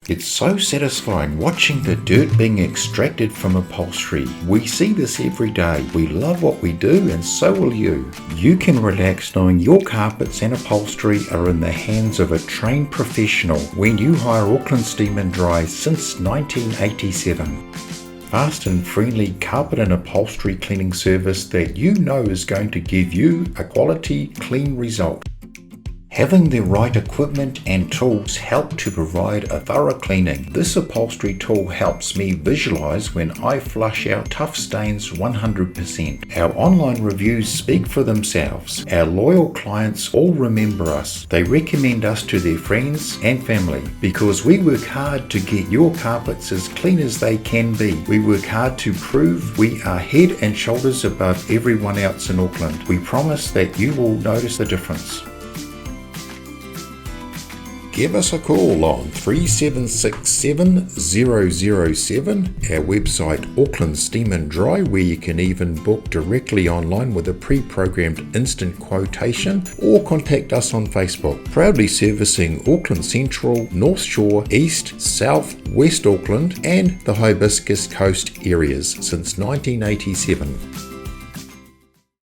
It's so satisfying watching the dirt being extracted from upholstery. We see this every day. We love what we do, and so will you. You can relax knowing your carpets and upholstery are in the hands of a trained professional when you hire Auckland Steam and Dry since 1987. Fast and friendly carpet and upholstery cleaning service that you know is going to give you a quality, clean result. Having the right equipment and tools help to provide a thorough cleaning. This upholstery tool helps me visualize when I flush out tough stains 100%. Our online reviews speak for themselves. Our loyal clients all remember us. They recommend us to their friends and family because we work hard to get your carpets as clean as they can be. We work hard to prove we are head and shoulders above everyone else in Auckland. We promise that you will notice the difference. Give us a call on 3767 007, our website Auckland Steam and Dry, where you can even book directly online with a pre-programmed instant quotation, or contact us on Facebook. Proudly servicing Auckland Central, North Shore, East, South, West Auckland and the Hibiscus Coast areas since 1987.